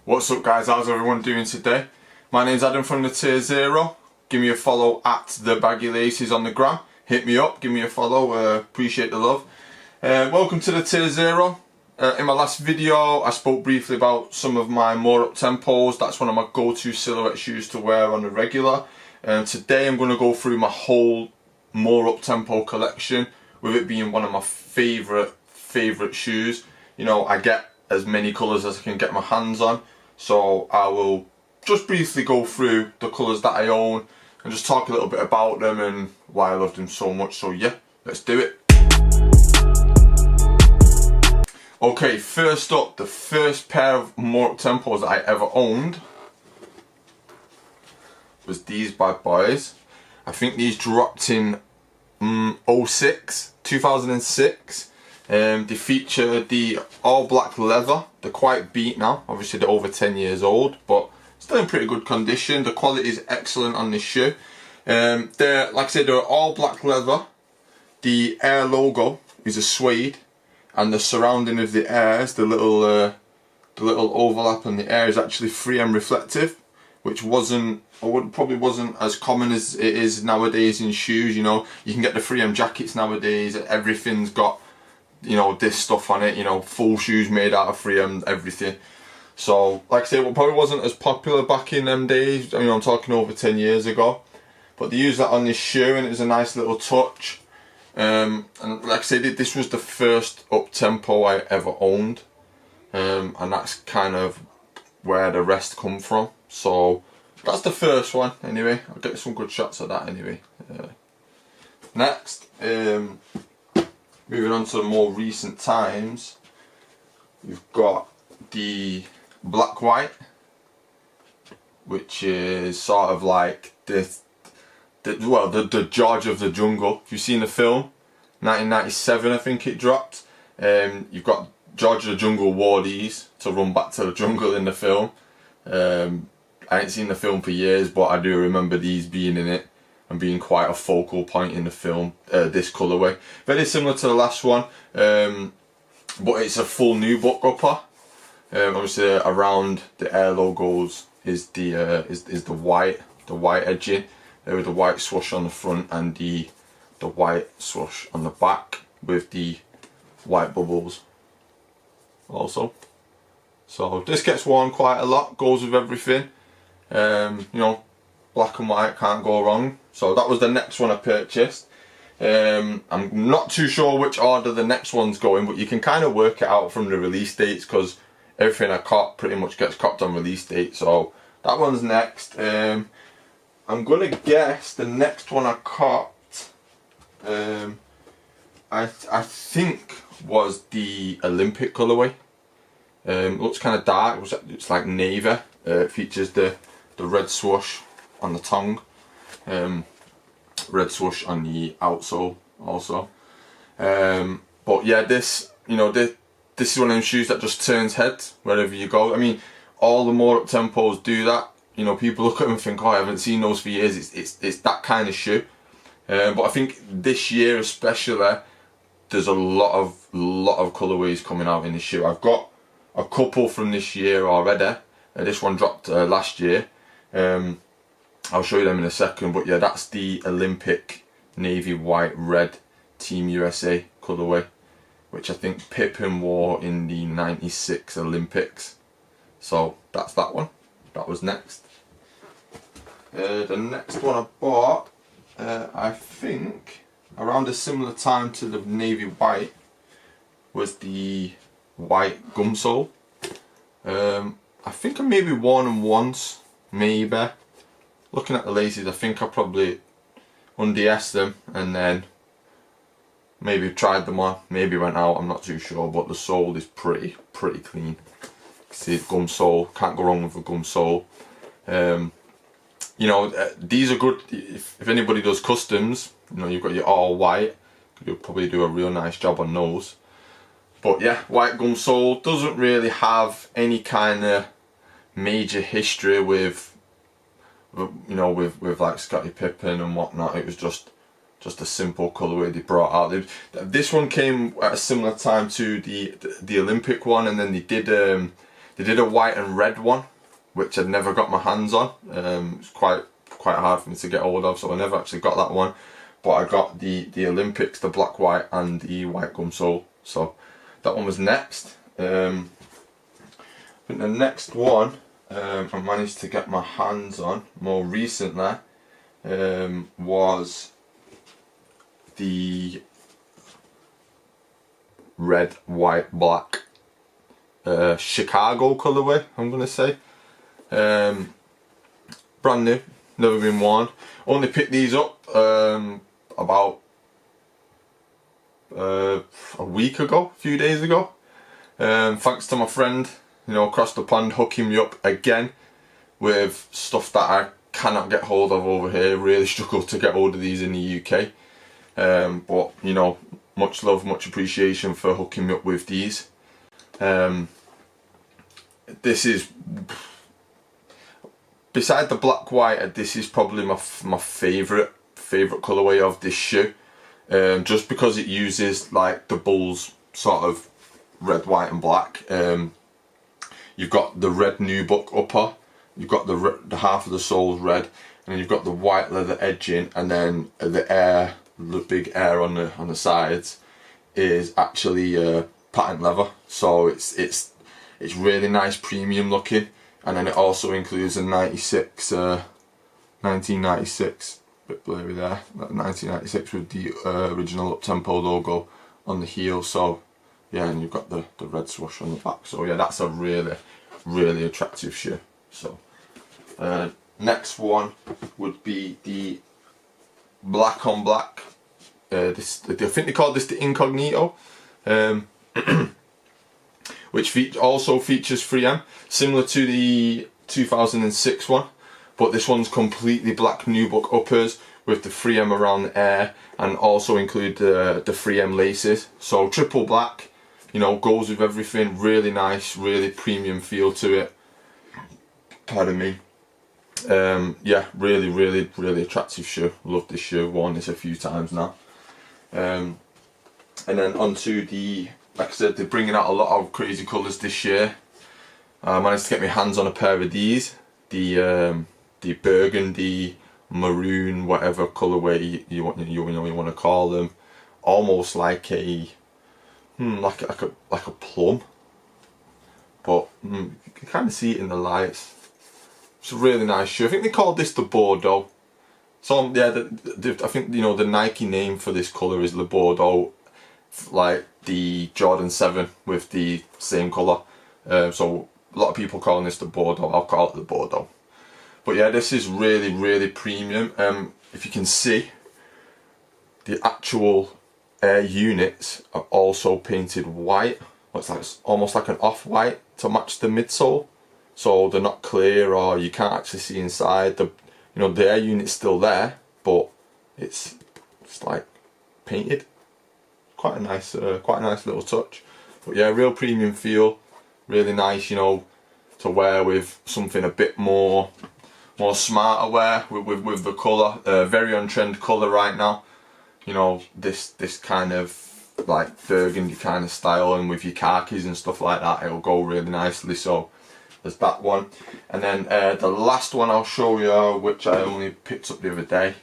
What's up guys, how's everyone doing today? My name's Adam from the Tier Zero. Give me a follow at the BaggyLaces on the gram. Hit me up, give me a follow, appreciate the love. Welcome to the Tier Zero. In my last video I spoke briefly about some of my more Uptempos. That's one of my go-to silhouette shoes to wear on the regular. Today I'm going to go through my whole more Uptempo collection, with it being one of my favourite shoes. You know, I get as many colours as I can get my hands on, so I will just briefly go through the colours that I own and just talk a little bit about them and why I love them so much. So yeah, let's do it. Okay, first up, the first pair of more Uptempos that I ever owned was these bad boys. I think these dropped in 2006. They feature the all black leather. They're quite beat now, obviously they're over 10 years old, but still in pretty good condition. The quality is excellent on this shoe. They're, like I said, they're all black leather. The Air logo is a suede, and the surrounding of the airs, the little overlap on the air, is actually 3M reflective, which probably wasn't as common as it is nowadays in shoes. You know, you can get the 3M jackets nowadays, everything's got, you know, this stuff on it, you know, full shoes made out of 3M, everything. So, like I say, it probably wasn't as popular back in them days. I mean, I'm talking over 10 years ago. But they used that on this shoe and it was a nice little touch. And like I said, this was the first Uptempo I ever owned. And that's kind of where the rest come from. So, that's the first one anyway. I'll get some good shots of that anyway. Next, moving on to the more recent times, we've got the black white, which is sort of like the George of the Jungle. If you've seen the film, 1997 I think it dropped. You've got George of the Jungle wore these to run back to the jungle in the film. I ain't seen the film for years, but I do remember these being in it and being quite a focal point in the film, this colourway. Very similar to the last one, but it's a full nubuck upper. Obviously around the Air logos is the white edging, with the white swoosh on the front and the white swoosh on the back with the white bubbles also. So this gets worn quite a lot, goes with everything. You know, black and white, can't go wrong. So that was the next one I purchased. I'm not too sure which order the next one's going, but you can kind of work it out from the release dates, because everything I cop pretty much gets copped on release date. So that one's next. I'm gonna guess the next one I copped, I think was the Olympic colourway. Looks kind of dark. It's like navy. It features the red swoosh on the tongue, red swoosh on the outsole also. But yeah, this is one of them shoes that just turns heads wherever you go. I mean, all the more Uptempos do that. You know, people look at them and think, oh, I haven't seen those for years. It's that kind of shoe. But I think this year especially, there's a lot of colourways coming out in this shoe. I've got a couple from this year already. This one dropped last year. I'll show you them in a second, but yeah, that's the Olympic navy white red Team USA colourway, which I think Pippen wore in the '96 Olympics. So that's that one. That was next. The next one I bought, I think around a similar time to the navy white, was the white gum sole. I think I maybe worn them once, maybe. Looking at the laces, I think I probably undressed them and then maybe tried them on, maybe went out, I'm not too sure, but the sole is pretty clean. See, gum sole, can't go wrong with a gum sole. You know, these are good if anybody does customs. You know, you've got your all white, you'll probably do a real nice job on those. But yeah, white gum sole doesn't really have any kind of major history with, you know, with like Scottie Pippen and whatnot. It was just a simple colourway they brought out. This one came at a similar time to the Olympic one, and then they did They did a white and red one, which I'd never got my hands on. It's quite hard for me to get hold of, so I never actually got that one. But I got the Olympics, the black, white, and the white gum sole. So that one was next. I think the next one I managed to get my hands on more recently was the red, white, black Chicago colourway, I'm going to say. Brand new, never been worn. Only picked these up about a week ago, a few days ago. Thanks to my friend, you know, across the pond, hooking me up again with stuff that I cannot get hold of over here. Really struggle to get hold of these in the UK. But you know, much love, much appreciation for hooking me up with these. This is, beside the black white, this is probably my favourite colourway of this shoe. Just because it uses like the Bulls sort of red, white and black. You've got the red nubuck upper, you've got the half of the sole's red, and then you've got the white leather edging, and then the big air on the sides is actually patent leather. So it's really nice, premium looking, and then it also includes a 1996, bit blurry there, 1996 with the original Uptempo logo on the heel. So yeah, and you've got the red swoosh on the back. So yeah, that's a really attractive shoe. So next one would be the black on black. I think they call this the Incognito, which also features 3M, similar to the 2006 one, but this one's completely black nubuck uppers with the 3M around the air, and also include the 3M laces. So triple black, you know, goes with everything. Really nice, really premium feel to it. Pardon me. Yeah, really attractive shoe. Love this shoe. Worn this a few times now. And then onto the, like I said, they're bringing out a lot of crazy colours this year. I managed to get my hands on a pair of these, the burgundy, maroon, whatever colourway you want to call them. Almost like a like a plum, but you can kind of see it in the lights. It's a really nice shoe. I think they called this the Bordeaux. So yeah, I think, you know, the Nike name for this colour is Le Bordeaux, like the Jordan 7 with the same colour. So a lot of people calling this the Bordeaux. I'll call it the Bordeaux. But yeah, this is really premium. If you can see, the actual air units are also painted white. Looks like it's almost like an off-white to match the midsole. So they're not clear, or you can't actually see inside. The air unit's still there, but it's like painted. Quite a nice little touch. But yeah, real premium feel. Really nice, you know, to wear with something a bit more smarter wear with the colour. Very on trend colour right now. You know, this kind of like burgundy kind of style, and with your khakis and stuff like that, it'll go really nicely. So there's that one. And then the last one I'll show you, which I only picked up the other day,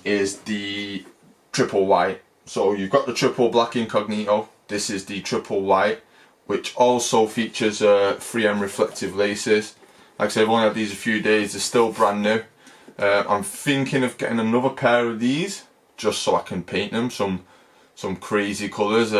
is the triple white. So you've got the triple black Incognito. This is the triple white, which also features 3M reflective laces. Like I said, I've only had these a few days. They're still brand new. I'm thinking of getting another pair of these just so I can paint them some crazy colours.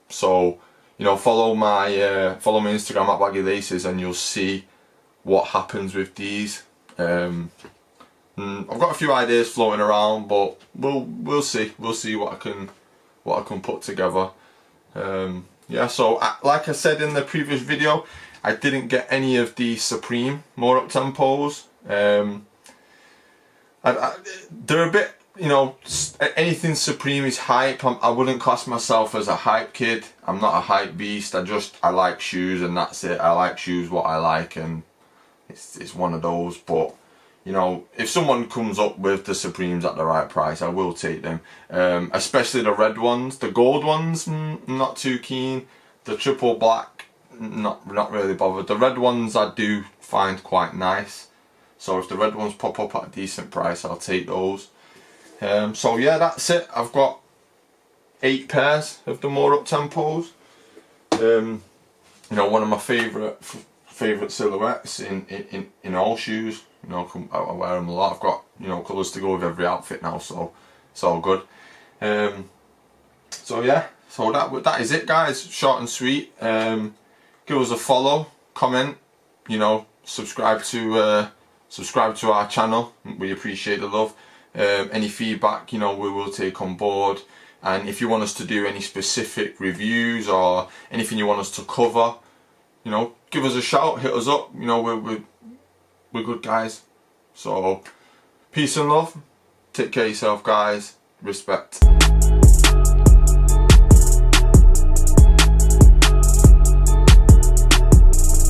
So, you know, follow my Instagram at BaggyLaces, and you'll see what happens with these. I've got a few ideas floating around, but we'll see what I can put together. Yeah, so like I said in the previous video, I didn't get any of the Supreme more Uptempos. They're a bit, you know, anything Supreme is hype. I wouldn't class myself as a hype kid. I'm not a hype beast. I like shoes, and that's it. I like shoes what I like, and it's one of those. But you know, if someone comes up with the Supremes at the right price, I will take them. Especially the red ones. The gold ones, not too keen. The triple black, not really bothered. The red ones I do find quite nice, so if the red ones pop up at a decent price, I'll take those. So yeah, that's it. I've got 8 pairs of the more Uptempos. You know, one of my favourite silhouettes in all shoes. You know, I wear them a lot. I've got, you know, colours to go with every outfit now, so it's all good. So yeah, so that is it, guys. Short and sweet. Give us a follow, comment, you know, subscribe to our channel. We appreciate the love. Any feedback, you know, we will take on board. And if you want us to do any specific reviews or anything you want us to cover, you know, give us a shout, hit us up. You know, we're good guys. So peace and love. Take care of yourself, guys. Respect.